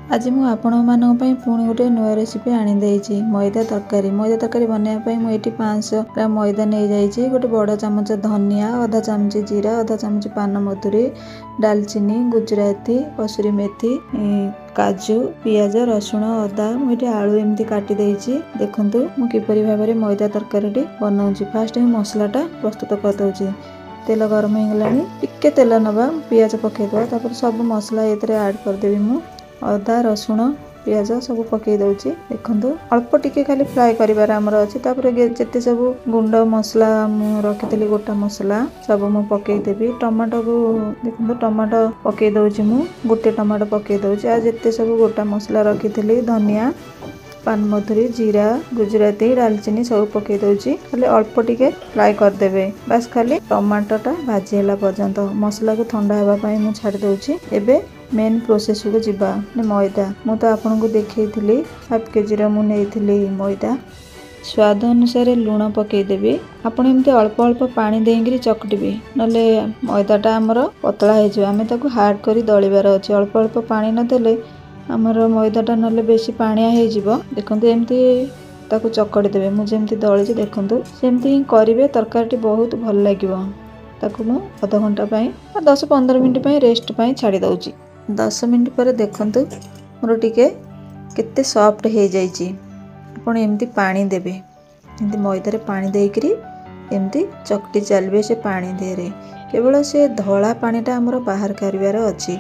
आज मु आपण मानक पुणी गोटे नुआ रेसिपी आनी देइछि मैदा तरकारी बनाया मुझे 500 ग्राम मैदा नहीं जाइए। गोटे बड़ चामच धनिया, आधा चामच जीरा, आधा चामच पान मधुरी, डालचीनी, गुजराती, कसुरी मेथी, काजू, पियाज, रसुण, अदा मुझे आलू एमती काटी देइछि। देखंतु मु किपरि भाबरे मैदा तरकारी बनाउछि। फास्ट मसलाटा प्रस्तुत कर दउछि। तेल गरम हो गलानी, टिके तेल नबा, पियाज पकेइदवा, तापर सब मसला एतरे ऐड कर देबी। मु अदा, रसुण, पियाज सब पकई दउछि। देखंतु अल्प टिके खाली फ्राई करिवार हमर अछि। तापर जेते सब गुंड मसला मु रखितली गोटा मसला सब मु पकई देबी। टमाटो को देखंतु टमाटो पकई दउछि। मु गोटे टमाटो पकई दउछि। आ जेते सब गोटा मसला रखितली धनिया, पान मधुरी, जीरा, गुजराती, डालचीनी सब पकई दउछि। खाली अल्प टिके फ्राई कर देबे। बस खाली टमाटोटा भाजी होला पर्यंत मसला को ठंडा हेबा पई मु छाडी दउछि। एबे मेन प्रोसेस को जिबा मैदा। मु तो आपन को देखैथिली हाफ केजी रा मु नेइथिली मैदा। स्वाद अनुसार लूण पकई देबी। आपण एमते अल्प अल्प पानी देंगिरी चकटिबे, नले मैदाटा हमर पतला हे जिवो। आमे ताको हार्ड करी दळिबार अछि। अल्प अल्प पानी न देले हमर मैदाटा नले बेसी पानिया हे जिवो। देखंतु एमती ताको चकड़ी देबे। मु जेमती दळिछि देखंतु सेमती करिवे। तरकारीटी बहुत भल लागिवो। ताको मु आधा घंटा पई 10-15 मिनिट पई रेस्ट पई छाडी दउछि। 10 मिनिट पर देखंतु मोर टिके केते सॉफ्ट हे जाइछि। आपण एमती पानी देबे। एमती मैदा रे पानी देइकरी एमती चकटी चलबे। से पानी देरे केवल से धला पानीटा हमर बाहर करिवार अछि।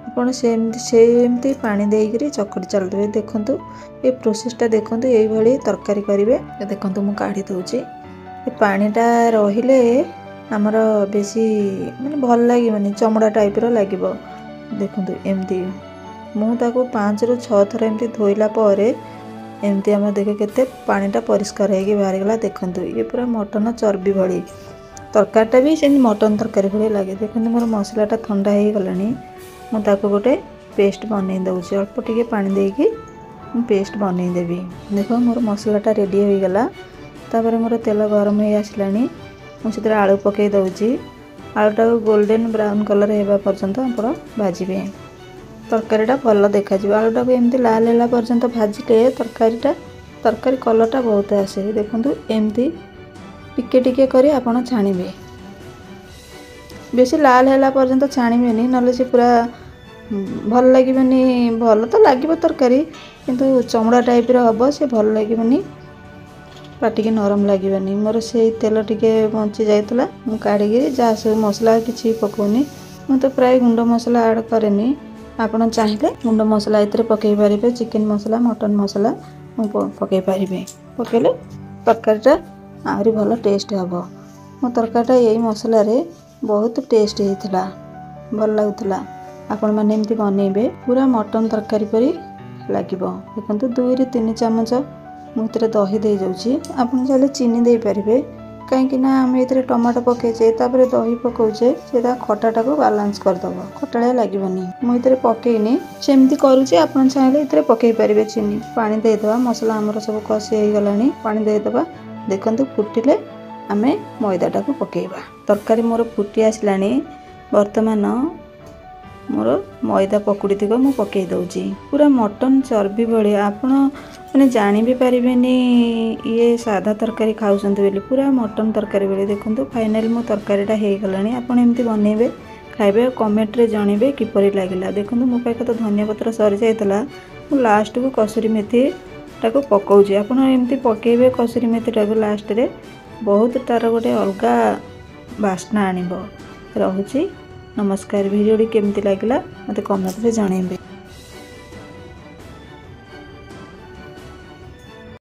आपण सेमती पानी देइकरी चकटी चल देबे। देखंतु ए प्रोसेसटा देखंतु एई भली तरकारी करिवे। देखंतु मु काढी दउछि। ए पानीटा रहिले हमर बेसी माने भल लागिवनी, चमड़ा टाइप रो लागिवो। देखंतु एमती मु ताको 5 ରୁ 6 थर एमती धोइला परे एमती हम देखे केते पानीटा परिष्कार हेगी बाहर गला। देखंतु ये पूरा मटन चर्बी भली तरकारीटा भी सेम मटन तरकारी भली लागे। देखंतु मोर मसलाटा ठंडा हे गलानी। मु ताको गोटे पेस्ट बनै दउछि। अल्प टिके पानी देकी मु पेस्ट बनै देबी। देखो मोर मसलाटा रेडी हो गला। तापर मोर तेल गरम हे आसलानी। मु सितरा आलू पकई दउछि। आलूटा गोल्डन ब्राउन कलर हेबा पर्यंत आपण भाजिबे। तरकारीटा भल देखा जिवो। आलूटा को एमती लाल होला पर्यंत भाजिले तरकारी कलरटा बहुत आसे। देखंतु एमती टिके टिके करी आपण छाणीबे। बेसी लाल होला पर्यंत छाणीबेनी, नले से पूरा भल लागिबेनी। भल तो लागिबो तरकारी, किंतु चमड़ा टाइप रो हबो, से भल लागिबेनी, पाटी के नरम लागिबेनी। मोर से तेल टिके बंची जायतला। मु काढी गिरी जा सब मसला किछि पकोनी। मु तो प्राय गुंड मसला ऐड करेनी। आपण चाहिले गुंड मसला इतरे पकई पारिबे। चिकन मसला, मटन मसला मु पकई पारिबे। पकेले तरकारीटा आरी भलो टेस्ट हबो। मो तरकारीटा एई मसला रे बहुत टेस्ट हेतिला, भल लागुतला। आपण माने एमती बनेबे, पूरा मटन तरकारी परी लागिबो। देखंतु 2 ରୁ 3 चामच मु इतरे दही दे जाउछि। आपण चाहिले चीनी दे पारिबे, काहे कि ना हम इतरे टमाटो पकेचे तापरे दही पकोचे, सेटा खटाटा को बैलेंस कर दबो, खटाळिया लागिबनी। मु इतरे पकेइनी, सेमती करूछि। आपण चाहिले इतरे पकेइ पारिबे चीनी। पानी दे दबा। मसला हमर सब कसी हे गलानी। पानी दे दबा। देखंतु फुटिले आमे मैदाटा को पकेइबा। तरकारी मोर फुटी आसलानी। वर्तमान मोर मैदा पकुड़ी थिको मु पकई दउछि। पूरा मटन चर्बी भली आपण माने जानि भी पारिबेनी ये सादा तरकारी खाउसंत बेली। पूरा मटन तरकारी बेली। देखंतु फाइनल मो तरकारीटा हे गलानी। आपण एमती बनेबे, खाइबे, कमेंट रे जणिबे किपरि लागिला। देखंतु मो पाखे तो धनिया पत्र सरी जायतला। मु लास्ट को कसुरी मेथी टाको पकाउछि। आपण एमती पकेबे कसुरी मेथी टाको लास्ट रे, बहुत तार गोटे अलगा बास्ना आनिबो। रहुछि। नमस्कार। वीडियोटी केमती लागिला मते कमेंट रे जणैबे।